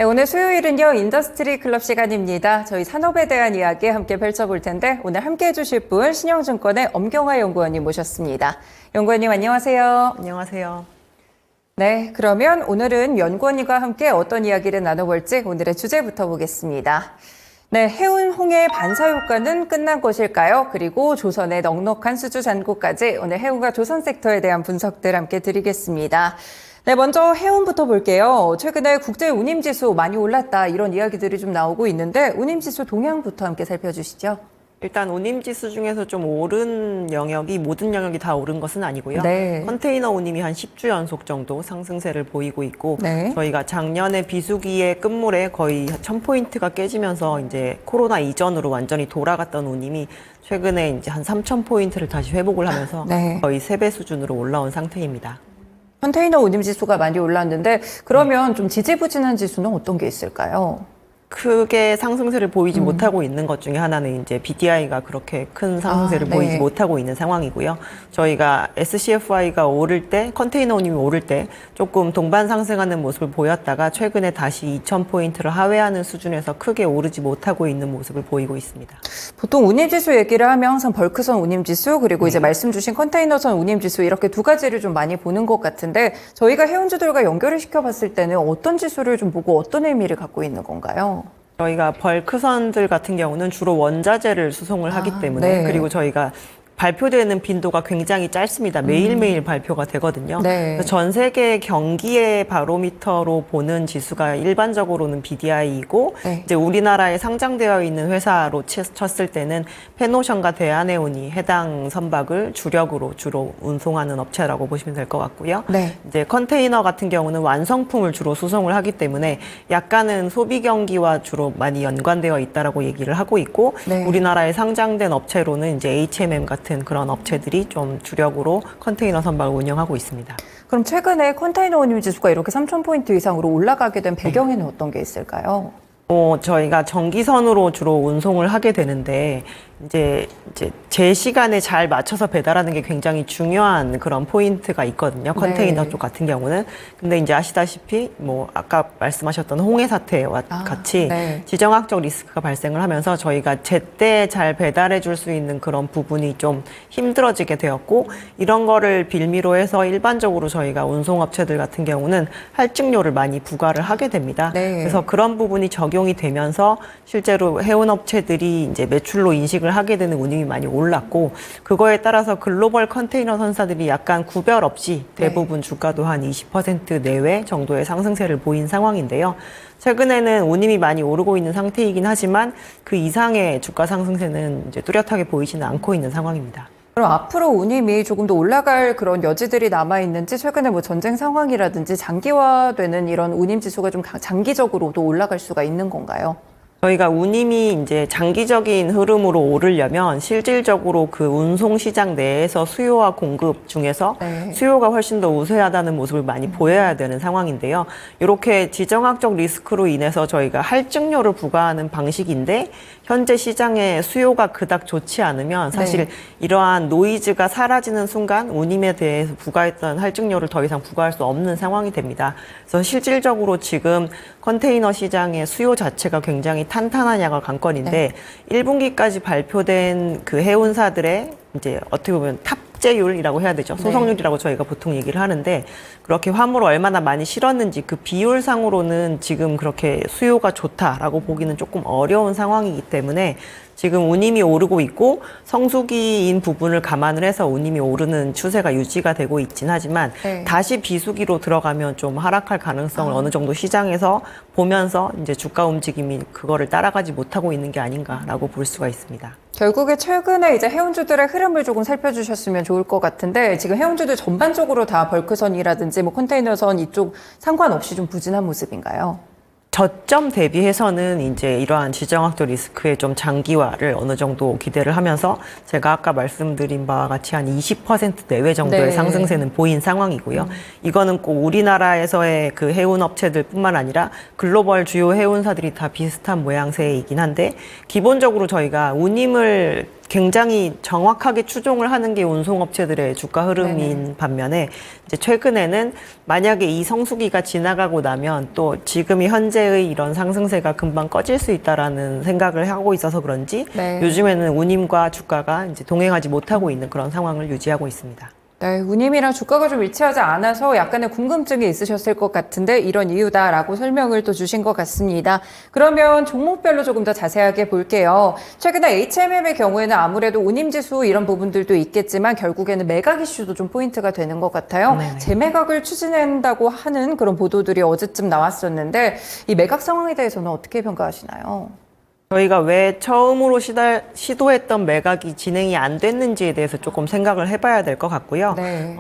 네, 오늘 수요일은요, 인더스트리 클럽 시간입니다. 저희 산업에 대한 이야기 함께 펼쳐볼 텐데, 오늘 함께 해주실 분, 신영증권의 엄경화 연구원님 모셨습니다. 연구원님 안녕하세요. 안녕하세요. 네, 그러면 오늘은 연구원님과 함께 어떤 이야기를 나눠볼지 오늘의 주제부터 보겠습니다. 네, 해운 홍해의 반사 효과는 끝난 것일까요? 그리고 조선의 넉넉한 수주 잔고까지 오늘 해운과 조선 섹터에 대한 분석들 함께 드리겠습니다. 네, 먼저 해운부터 볼게요. 최근에 국제 운임지수 많이 올랐다 이런 이야기들이 좀 나오고 있는데 운임지수 동향부터 함께 살펴주시죠. 일단 운임지수 중에서 좀 오른 영역이 모든 영역이 다 오른 것은 아니고요. 네. 컨테이너 운임이 한 10주 연속 정도 상승세를 보이고 있고 네. 저희가 작년에 비수기의 끝물에 거의 1000포인트가 깨지면서 이제 코로나 이전으로 완전히 돌아갔던 운임이 최근에 이제 한 3000포인트를 다시 회복을 하면서 네. 거의 3배 수준으로 올라온 상태입니다. 컨테이너 운임지수가 많이 올랐는데 그러면 좀 지지부진한 지수는 어떤 게 있을까요? 크게 상승세를 보이지 못하고 있는 것 중에 하나는 이제 BDI가 그렇게 큰 상승세를 네. 보이지 못하고 있는 상황이고요. 저희가 SCFI가 오를 때, 컨테이너 운임이 오를 때 조금 동반 상승하는 모습을 보였다가 최근에 다시 2000포인트를 하회하는 수준에서 크게 오르지 못하고 있는 모습을 보이고 있습니다. 보통 운임지수 얘기를 하면 항상 벌크선 운임지수 그리고 이제 말씀 주신 컨테이너선 운임지수 이렇게 두 가지를 좀 많이 보는 것 같은데 저희가 해운주들과 연결을 시켜봤을 때는 어떤 지수를 좀 보고 어떤 의미를 갖고 있는 건가요? 저희가 벌크선들 같은 경우는 주로 원자재를 수송을 하기 때문에 네. 그리고 저희가 발표되는 빈도가 굉장히 짧습니다. 매일매일 발표가 되거든요. 네. 그래서 전 세계 경기의 바로미터로 보는 지수가 일반적으로는 BDI이고 네. 이제 우리나라에 상장되어 있는 회사로 쳤을 때는 페노션과 대한해운이 해당 선박을 주력으로 주로 운송하는 업체라고 보시면 될 것 같고요. 네. 이제 컨테이너 같은 경우는 완성품을 주로 수송을 하기 때문에 약간은 소비 경기와 주로 많이 연관되어 있다라고 얘기를 하고 있고 네. 우리나라에 상장된 업체로는 이제 HMM 같은 그런 업체들이 좀 주력으로 컨테이너 선박을 운영하고 있습니다. 그럼 최근에 컨테이너 운임지수가 이렇게 3000포인트 이상으로 올라가게 된 배경에는 어떤 게 있을까요? 저희가 전기선으로 주로 운송을 하게 되는데 이제 제 시간에 잘 맞춰서 배달하는 게 굉장히 중요한 그런 포인트가 있거든요. 컨테이너 네. 쪽 같은 경우는. 근데 이제 아시다시피 뭐 아까 말씀하셨던 홍해 사태와 같이 네. 지정학적 리스크가 발생을 하면서 저희가 제때 잘 배달해 줄 수 있는 그런 부분이 좀 힘들어지게 되었고 이런 거를 빌미로 해서 일반적으로 저희가 운송업체들 같은 경우는 할증료를 많이 부과를 하게 됩니다. 네. 그래서 그런 부분이 적용이 되면서 실제로 해운업체들이 이제 매출로 인식을 하게 되는 운임이 많이 올랐고 그거에 따라서 글로벌 컨테이너 선사들이 약간 구별 없이 대부분 주가도 한 20% 내외 정도의 상승세를 보인 상황인데요. 최근에는 운임이 많이 오르고 있는 상태이긴 하지만 그 이상의 주가 상승세는 이제 뚜렷하게 보이지는 않고 있는 상황입니다. 그럼 앞으로 운임이 조금 더 올라갈 그런 여지들이 남아있는지 최근에 뭐 전쟁 상황이라든지 장기화되는 이런 운임지수가 좀 장기적으로도 올라갈 수가 있는 건가요? 저희가 운임이 이제 장기적인 흐름으로 오르려면 실질적으로 그 운송 시장 내에서 수요와 공급 중에서 네. 수요가 훨씬 더 우세하다는 모습을 많이 보여야 되는 상황인데요. 이렇게 지정학적 리스크로 인해서 저희가 할증료를 부과하는 방식인데 현재 시장의 수요가 그닥 좋지 않으면 사실 네. 이러한 노이즈가 사라지는 순간 운임에 대해서 부과했던 할증료를 더 이상 부과할 수 없는 상황이 됩니다. 그래서 실질적으로 지금 컨테이너 시장의 수요 자체가 굉장히 탄탄하냐가 관건인데 1분기까지 발표된 그 해운사들의 이제 어떻게 보면 탑재율이라고 해야 되죠. 소성률이라고 저희가 보통 얘기를 하는데 그렇게 화물을 얼마나 많이 실었는지 그 비율상으로는 지금 그렇게 수요가 좋다라고 보기는 조금 어려운 상황이기 때문에 지금 운임이 오르고 있고 성수기인 부분을 감안을 해서 운임이 오르는 추세가 유지가 되고 있긴 하지만 네. 다시 비수기로 들어가면 좀 하락할 가능성을 어느 정도 시장에서 보면서 이제 주가 움직임이 그거를 따라가지 못하고 있는 게 아닌가라고 볼 수가 있습니다. 결국에 최근에 이제 해운주들의 흐름을 조금 살펴주셨으면 좋을 것 같은데 지금 해운주들 전반적으로 다 벌크선이라든지 뭐 컨테이너선 이쪽 상관없이 좀 부진한 모습인가요? 저점 대비해서는 이제 이러한 지정학적 리스크의 좀 장기화를 어느 정도 기대를 하면서 제가 아까 말씀드린 바와 같이 한 20% 내외 정도의 네. 상승세는 보인 상황이고요. 이거는 꼭 우리나라에서의 그 해운 업체들뿐만 아니라 글로벌 주요 해운사들이 다 비슷한 모양새이긴 한데 기본적으로 저희가 운임을 굉장히 정확하게 추종을 하는 게 운송업체들의 주가 흐름인 네네. 반면에 이제 최근에는 만약에 이 성수기가 지나가고 나면 또 지금이 현재의 이런 상승세가 금방 꺼질 수 있다라는 생각을 하고 있어서 그런지 네. 요즘에는 운임과 주가가 이제 동행하지 못하고 있는 그런 상황을 유지하고 있습니다. 네, 운임이랑 주가가 좀 일치하지 않아서 약간의 궁금증이 있으셨을 것 같은데 이런 이유다라고 설명을 또 주신 것 같습니다. 그러면 종목별로 조금 더 자세하게 볼게요. 최근에 HMM의 경우에는 아무래도 운임지수 이런 부분들도 있겠지만 결국에는 매각 이슈도 좀 포인트가 되는 것 같아요. 네네. 재매각을 추진한다고 하는 그런 보도들이 어제쯤 나왔었는데 이 매각 상황에 대해서는 어떻게 평가하시나요? 저희가 왜 처음으로 시도했던 매각이 진행이 안 됐는지에 대해서 조금 생각을 해봐야 될 것 같고요. 네.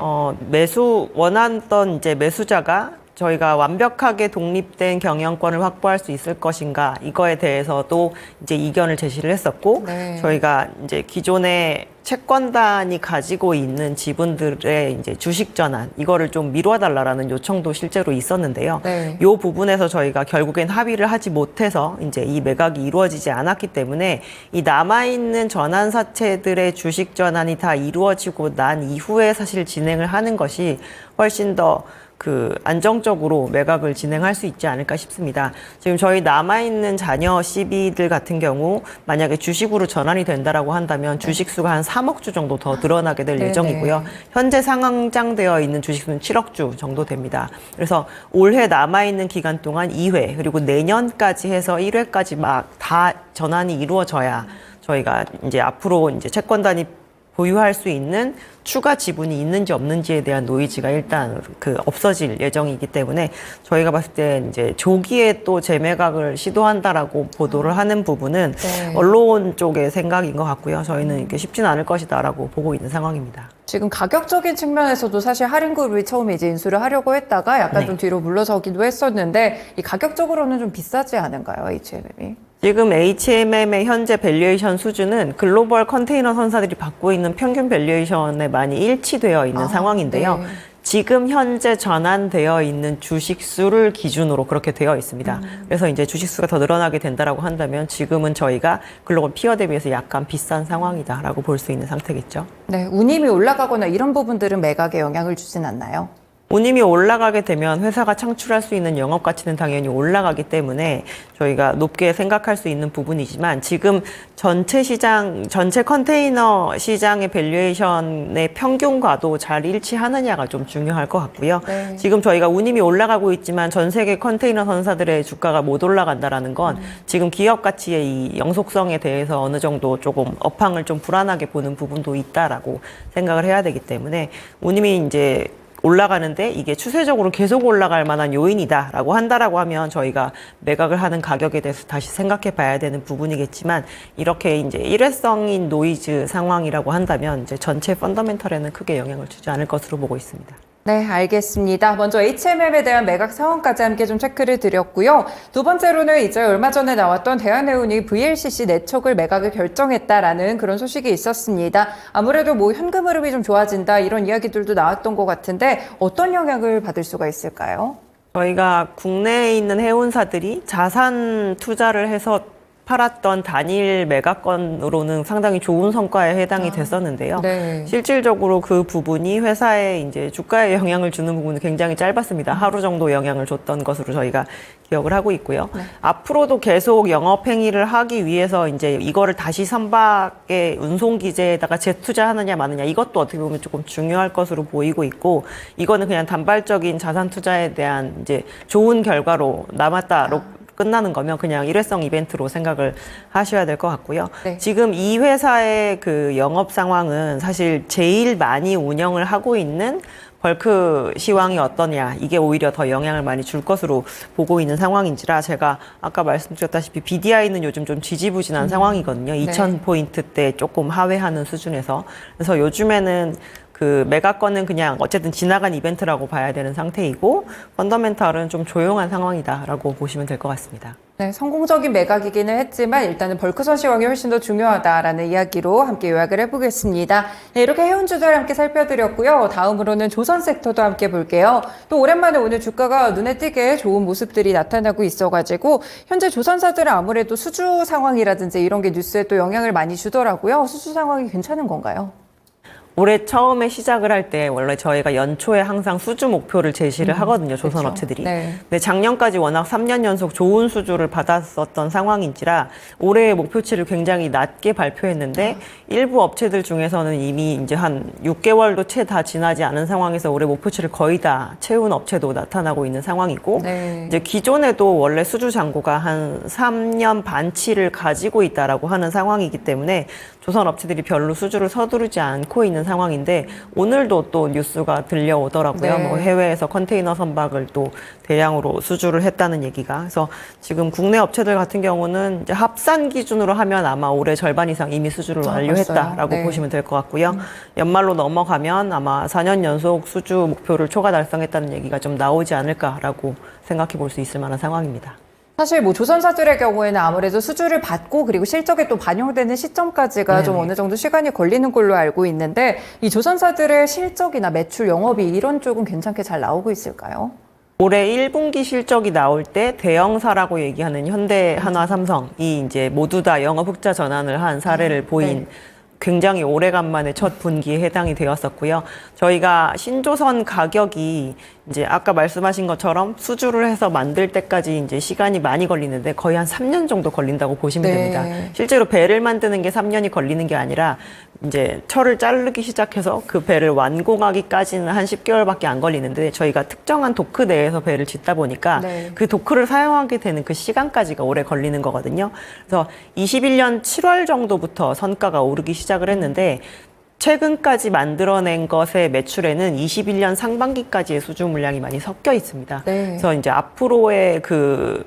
원하던 이제 매수자가 저희가 완벽하게 독립된 경영권을 확보할 수 있을 것인가 이거에 대해서도 이제 이견을 제시를 했었고 네. 저희가 이제 기존의 채권단이 가지고 있는 지분들의 이제 주식 전환 이거를 좀 미뤄 달라라는 요청도 실제로 있었는데요. 네. 이 부분에서 저희가 결국엔 합의를 하지 못해서 이제 이 매각이 이루어지지 않았기 때문에 이 남아 있는 전환사채들의 주식 전환이 다 이루어지고 난 이후에 사실 진행을 하는 것이 훨씬 더 안정적으로 매각을 진행할 수 있지 않을까 싶습니다. 지금 저희 남아있는 자녀 CB들 같은 경우 만약에 주식으로 전환이 된다라고 한다면 주식수가 한 3억 주 정도 더 늘어나게 될 네네. 예정이고요. 현재 상장되어 있는 주식수는 7억 주 정도 됩니다. 그래서 올해 남아있는 기간 동안 2회 그리고 내년까지 해서 1회까지 막 다 전환이 이루어져야 저희가 이제 앞으로 이제 채권단이 보유할 수 있는 추가 지분이 있는지 없는지에 대한 노이즈가 일단 없어질 예정이기 때문에 저희가 봤을 때 이제 조기에 또 재매각을 시도한다라고 보도를 하는 부분은 네. 언론 쪽의 생각인 것 같고요. 저희는 이게 쉽지는 않을 것이다라고 보고 있는 상황입니다. 지금 가격적인 측면에서도 사실 할인그룹이 처음에 이제 인수를 하려고 했다가 약간 네. 좀 뒤로 물러서기도 했었는데 이 가격적으로는 좀 비싸지 않은가요, HMM이? 지금 HMM의 현재 밸류에이션 수준은 글로벌 컨테이너 선사들이 받고 있는 평균 밸류에이션에 많이 일치되어 있는 상황인데요. 네. 지금 현재 전환되어 있는 주식수를 기준으로 그렇게 되어 있습니다. 그래서 이제 주식수가 더 늘어나게 된다라고 한다면 지금은 저희가 글로벌 피어 대비해서 약간 비싼 상황이다라고 볼 수 있는 상태겠죠. 네, 운임이 올라가거나 이런 부분들은 매각에 영향을 주진 않나요? 운임이 올라가게 되면 회사가 창출할 수 있는 영업 가치는 당연히 올라가기 때문에 저희가 높게 생각할 수 있는 부분이지만 지금 전체 컨테이너 시장의 밸류에이션의 평균과도 잘 일치하느냐가 좀 중요할 것 같고요. 네. 지금 저희가 운임이 올라가고 있지만 전 세계 컨테이너 선사들의 주가가 못 올라간다라는 건 지금 기업 가치의 이 영속성에 대해서 어느 정도 조금 업황을 좀 불안하게 보는 부분도 있다라고 생각을 해야 되기 때문에 운임이 이제 올라가는데 이게 추세적으로 계속 올라갈 만한 요인이다라고 한다라고 하면 저희가 매각을 하는 가격에 대해서 다시 생각해 봐야 되는 부분이겠지만 이렇게 이제 일회성인 노이즈 상황이라고 한다면 이제 전체 펀더멘털에는 크게 영향을 주지 않을 것으로 보고 있습니다. 네, 알겠습니다. 먼저 HMM에 대한 매각 상황까지 함께 좀 체크를 드렸고요. 두 번째로는 이제 얼마 전에 나왔던 대한해운이 VLCC 내척을 매각을 결정했다라는 그런 소식이 있었습니다. 아무래도 뭐 현금 흐름이 좀 좋아진다 이런 이야기들도 나왔던 것 같은데 어떤 영향을 받을 수가 있을까요? 저희가 국내에 있는 해운사들이 자산 투자를 해서 팔았던 단일 매각건으로는 상당히 좋은 성과에 해당이 됐었는데요. 네. 실질적으로 그 부분이 회사에 이제 주가에 영향을 주는 부분은 굉장히 짧았습니다. 하루 정도 영향을 줬던 것으로 저희가 기억을 하고 있고요. 네. 앞으로도 계속 영업 행위를 하기 위해서 이제 이거를 다시 선박의 운송 기재에다가 재투자하느냐 마느냐 이것도 어떻게 보면 조금 중요할 것으로 보이고 있고 이거는 그냥 단발적인 자산 투자에 대한 이제 좋은 결과로 남았다로 끝나는 거면 그냥 일회성 이벤트로 생각을 하셔야 될 것 같고요. 네. 지금 이 회사의 영업 상황은 사실 제일 많이 운영을 하고 있는 벌크 시황이 어떠냐 이게 오히려 더 영향을 많이 줄 것으로 보고 있는 상황인지라 제가 아까 말씀드렸다시피 BDI는 요즘 좀 지지부진한 상황이거든요. 2,000포인트대 조금 하회하는 수준에서 그래서 요즘에는 그 매각건은 그냥 어쨌든 지나간 이벤트라고 봐야 되는 상태이고 펀더멘탈은 좀 조용한 상황이다라고 보시면 될 것 같습니다. 네, 성공적인 매각이기는 했지만 일단은 벌크선 시황이 훨씬 더 중요하다라는 이야기로 함께 요약을 해보겠습니다. 네, 이렇게 해운주들 함께 살펴드렸고요. 다음으로는 조선 섹터도 함께 볼게요. 또 오랜만에 오늘 주가가 눈에 띄게 좋은 모습들이 나타나고 있어가지고 현재 조선사들은 아무래도 수주 상황이라든지 이런 게 뉴스에 또 영향을 많이 주더라고요. 수주 상황이 괜찮은 건가요? 올해 처음에 시작을 할 때 원래 저희가 연초에 항상 수주 목표를 제시를 하거든요. 조선 업체들이. 네. 근데 작년까지 워낙 3년 연속 좋은 수주를 받았었던 상황인지라 올해의 목표치를 굉장히 낮게 발표했는데 일부 업체들 중에서는 이미 이제 한 6개월도 채 다 지나지 않은 상황에서 올해 목표치를 거의 다 채운 업체도 나타나고 있는 상황이고 네. 이제 기존에도 원래 수주 잔고가 한 3년 반치를 가지고 있다라고 하는 상황이기 때문에 조선 업체들이 별로 수주를 서두르지 않고 있는 상황인데 오늘도 또 뉴스가 들려오더라고요. 네. 뭐 해외에서 컨테이너 선박을 또 대량으로 수주를 했다는 얘기가. 그래서 지금 국내 업체들 같은 경우는 이제 합산 기준으로 하면 아마 올해 절반 이상 이미 수주를 완료했다라고 네. 보시면 될 것 같고요. 연말로 넘어가면 아마 4년 연속 수주 목표를 초과 달성했다는 얘기가 좀 나오지 않을까라고 생각해 볼 수 있을 만한 상황입니다. 사실 뭐 조선사들의 경우에는 아무래도 수주를 받고 그리고 실적에 또 반영되는 시점까지가 좀 어느 정도 시간이 걸리는 걸로 알고 있는데 이 조선사들의 실적이나 매출, 영업이 이런 쪽은 괜찮게 잘 나오고 있을까요? 올해 1분기 실적이 나올 때 대형사라고 얘기하는 현대, 한화, 삼성이 이제 모두 다 영업 흑자 전환을 한 사례를 보인 네. 굉장히 오래간만에 첫 분기에 해당이 되었었고요. 저희가 신조선 가격이 이제 아까 말씀하신 것처럼 수주를 해서 만들 때까지 이제 시간이 많이 걸리는데 거의 한 3년 정도 걸린다고 보시면 네. 됩니다. 실제로 배를 만드는 게 3년이 걸리는 게 아니라 이제 철을 자르기 시작해서 그 배를 완공하기까지는 한 10개월밖에 안 걸리는데 저희가 특정한 도크 내에서 배를 짓다 보니까 네. 그 도크를 사용하게 되는 그 시간까지가 오래 걸리는 거거든요. 그래서 21년 7월 정도부터 선가가 오르기 시작을 했는데 최근까지 만들어낸 것의 매출에는 21년 상반기까지의 수주 물량이 많이 섞여 있습니다. 네. 그래서 이제 앞으로의 그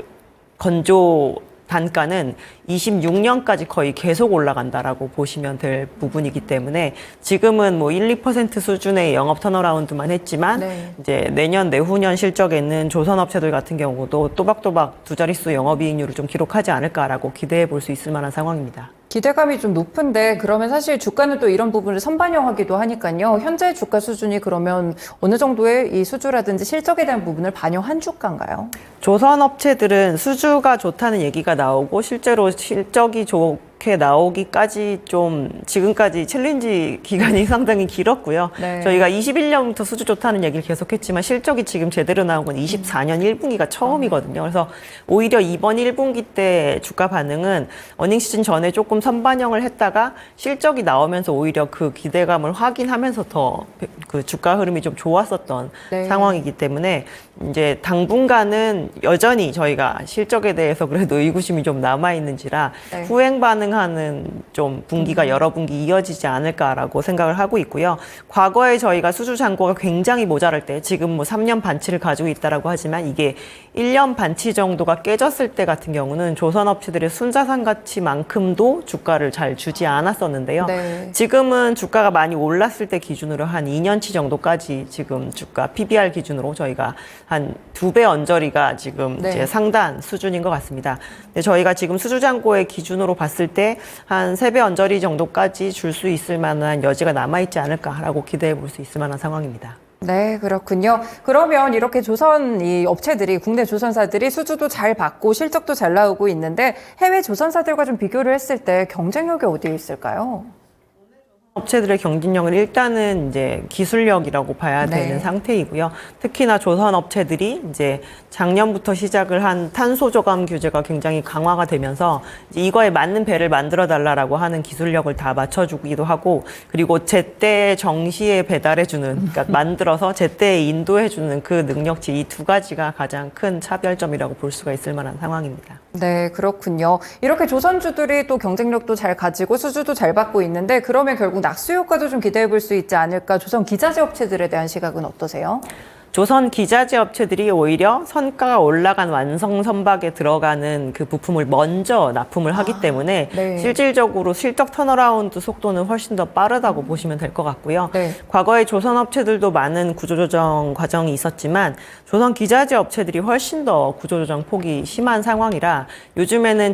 건조 단가는 26년까지 거의 계속 올라간다라고 보시면 될 부분이기 때문에 지금은 뭐 1, 2% 수준의 영업 턴어라운드만 했지만 네. 이제 내년, 내후년 실적에는 조선업체들 같은 경우도 또박또박 두 자릿수 영업이익률을 좀 기록하지 않을까라고 기대해 볼 수 있을 만한 상황입니다. 기대감이 좀 높은데 그러면 사실 주가는 또 이런 부분을 선반영하기도 하니까요. 현재 주가 수준이 그러면 어느 정도의 이 수주라든지 실적에 대한 부분을 반영한 주가인가요? 조선업체들은 수주가 좋다는 얘기가 나오고 실제로 실적이 좋게 나오기까지 좀 지금까지 챌린지 기간이 상당히 길었고요. 네. 저희가 21년부터 수주 좋다는 얘기를 계속했지만 실적이 지금 제대로 나온 건 24년 1분기가 처음이거든요. 그래서 오히려 이번 1분기 때 주가 반응은 어닝 시즌 전에 조금 선반영을 했다가 실적이 나오면서 오히려 그 기대감을 확인하면서 더 그 주가 흐름이 좀 좋았었던 네. 상황이기 때문에 이제 당분간은 여전히 저희가 실적에 대해서 그래도 의구심이 좀 남아있는지라 네. 후행 반응하는 좀 분기가 여러 분기 이어지지 않을까라고 생각을 하고 있고요. 과거에 저희가 수주 잔고가 굉장히 모자랄 때 지금 뭐 3년 반치를 가지고 있다라고 하지만 이게 1년 반치 정도가 깨졌을 때 같은 경우는 조선업체들의 순자산 가치만큼도 주가를 잘 주지 않았었는데요. 네. 지금은 주가가 많이 올랐을 때 기준으로 한 2년치 정도까지 지금 주가 PBR 기준으로 저희가 한 2배 언저리가 지금 네. 이제 상단 수준인 것 같습니다. 근데 저희가 지금 수주잔고의 기준으로 봤을 때 한 3배 언저리 정도까지 줄 수 있을 만한 여지가 남아있지 않을까라고 기대해 볼 수 있을 만한 상황입니다. 네, 그렇군요. 그러면 이렇게 조선 이 업체들이 국내 조선사들이 수주도 잘 받고 실적도 잘 나오고 있는데 해외 조선사들과 좀 비교를 했을 때 경쟁력이 어디에 있을까요? 업체들의 경쟁력은 일단은 이제 기술력이라고 봐야 네. 되는 상태이고요. 특히나 조선 업체들이 이제 작년부터 시작을 한 탄소 저감 규제가 굉장히 강화가 되면서 이제 이거에 맞는 배를 만들어 달라라고 하는 기술력을 다 맞춰주기도 하고 그리고 제때 정시에 배달해주는 그러니까 만들어서 제때 인도해주는 그 능력치 이 두 가지가 가장 큰 차별점이라고 볼 수가 있을 만한 상황입니다. 네, 그렇군요. 이렇게 조선주들이 또 경쟁력도 잘 가지고 수주도 잘 받고 있는데 그러면 결국 낙수 효과도 좀 기대해 볼 수 있지 않을까? 조선 기자재 업체들에 대한 시각은 어떠세요? 조선 기자재 업체들이 오히려 선가가 올라간 완성 선박에 들어가는 그 부품을 먼저 납품을 하기 때문에 네. 실질적으로 실적 턴어라운드 속도는 훨씬 더 빠르다고 보시면 될 것 같고요. 네. 과거에 조선 업체들도 많은 구조조정 과정이 있었지만 조선 기자재 업체들이 훨씬 더 구조조정 폭이 심한 상황이라 요즘에는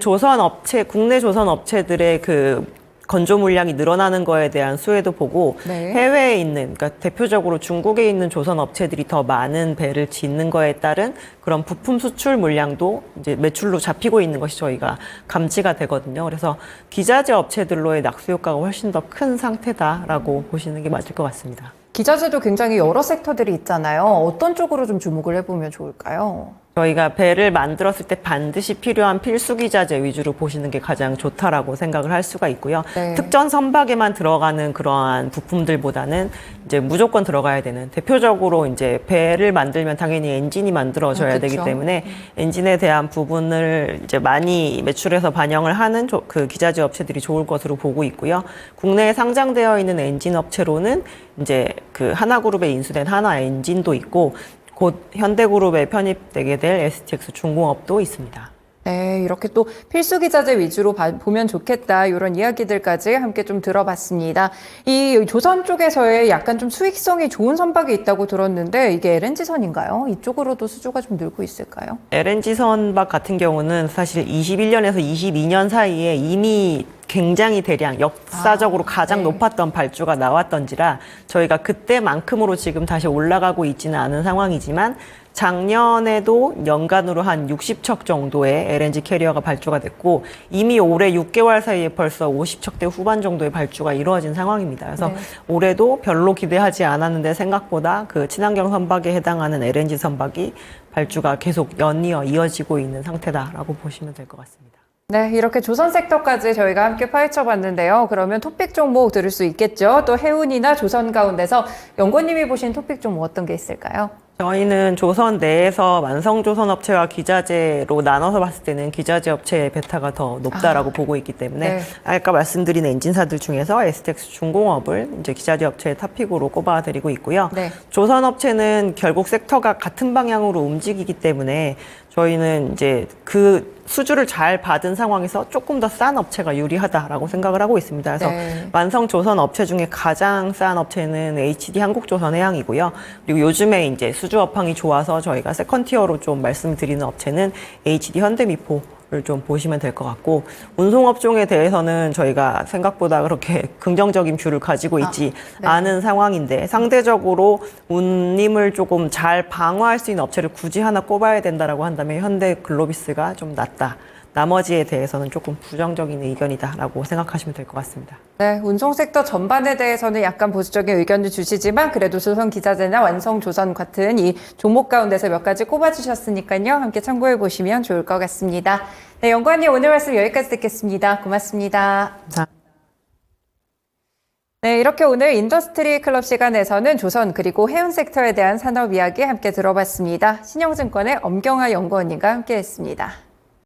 국내 조선 업체들의 그 건조 물량이 늘어나는 거에 대한 수혜도 보고 네. 해외에 있는, 그러니까 대표적으로 중국에 있는 조선 업체들이 더 많은 배를 짓는 거에 따른 그런 부품 수출 물량도 이제 매출로 잡히고 있는 것이 저희가 감지가 되거든요. 그래서 기자재 업체들로의 낙수 효과가 훨씬 더 큰 상태다라고 보시는 게 맞을 것 같습니다. 기자재도 굉장히 여러 섹터들이 있잖아요. 어떤 쪽으로 좀 주목을 해보면 좋을까요? 저희가 배를 만들었을 때 반드시 필요한 필수 기자재 위주로 보시는 게 가장 좋다라고 생각을 할 수가 있고요. 네. 특전 선박에만 들어가는 그러한 부품들보다는 이제 무조건 들어가야 되는, 대표적으로 이제 배를 만들면 당연히 엔진이 만들어져야 되기 그렇죠. 때문에 엔진에 대한 부분을 이제 많이 매출해서 반영을 하는 그 기자재 업체들이 좋을 것으로 보고 있고요. 국내에 상장되어 있는 엔진 업체로는 이제 그 하나그룹에 인수된 하나 엔진도 있고 곧 현대그룹에 편입되게 될 STX 중공업도 있습니다. 네, 이렇게 또 필수 기자재 위주로 보면 좋겠다 이런 이야기들까지 함께 좀 들어봤습니다. 이 조선 쪽에서의 약간 좀 수익성이 좋은 선박이 있다고 들었는데 이게 LNG선인가요? 이쪽으로도 수주가 좀 늘고 있을까요? LNG 선박 같은 경우는 사실 21년에서 22년 사이에 이미 굉장히 대량, 역사적으로 가장 네. 높았던 발주가 나왔던지라 저희가 그때만큼으로 지금 다시 올라가고 있지는 않은 상황이지만 작년에도 연간으로 한 60척 정도의 LNG 캐리어가 발주가 됐고 이미 올해 6개월 사이에 벌써 50척대 후반 정도의 발주가 이루어진 상황입니다. 그래서 네. 올해도 별로 기대하지 않았는데 생각보다 그 친환경 선박에 해당하는 LNG 선박이 발주가 계속 연이어 이어지고 있는 상태다라고 보시면 될 것 같습니다. 네, 이렇게 조선 섹터까지 저희가 함께 파헤쳐 봤는데요. 그러면 토픽 종목 들을 수 있겠죠? 또 해운이나 조선 가운데서 연구원님이 보신 토픽 종목 어떤 게 있을까요? 저희는 조선 내에서 완성조선 업체와 기자재로 나눠서 봤을 때는 기자재 업체의 베타가 더 높다라고 보고 있기 때문에 네. 아까 말씀드린 엔진사들 중에서 STX 중공업을 이제 기자재 업체의 탑픽으로 꼽아드리고 있고요. 네. 조선 업체는 결국 섹터가 같은 방향으로 움직이기 때문에 저희는 이제 그 수주를 잘 받은 상황에서 조금 더 싼 업체가 유리하다라고 생각을 하고 있습니다. 그래서 네. 완성 조선 업체 중에 가장 싼 업체는 HD 한국조선해양이고요. 그리고 요즘에 이제 수주 업황이 좋아서 저희가 세컨티어로 좀 말씀드리는 업체는 HD 현대미포를 좀 보시면 될 것 같고 운송업종에 대해서는 저희가 생각보다 그렇게 긍정적인 뷰를 가지고 있지 네. 않은 상황인데 상대적으로 운임을 조금 잘 방어할 수 있는 업체를 굳이 하나 꼽아야 된다라고 한다면 현대글로비스가 좀 낫다. 나머지에 대해서는 조금 부정적인 의견이다라고 생각하시면 될 것 같습니다. 네, 운송 섹터 전반에 대해서는 약간 보수적인 의견을 주시지만 그래도 조선 기자재나 완성 조선 같은 이 종목 가운데서 몇 가지 꼽아주셨으니까요. 함께 참고해 보시면 좋을 것 같습니다. 네, 연구원님 오늘 말씀 여기까지 듣겠습니다. 고맙습니다. 감사합니다. 네, 이렇게 오늘 인더스트리 클럽 시간에서는 조선 그리고 해운 섹터에 대한 산업 이야기 함께 들어봤습니다. 신영증권의 엄경아 연구원님과 함께했습니다.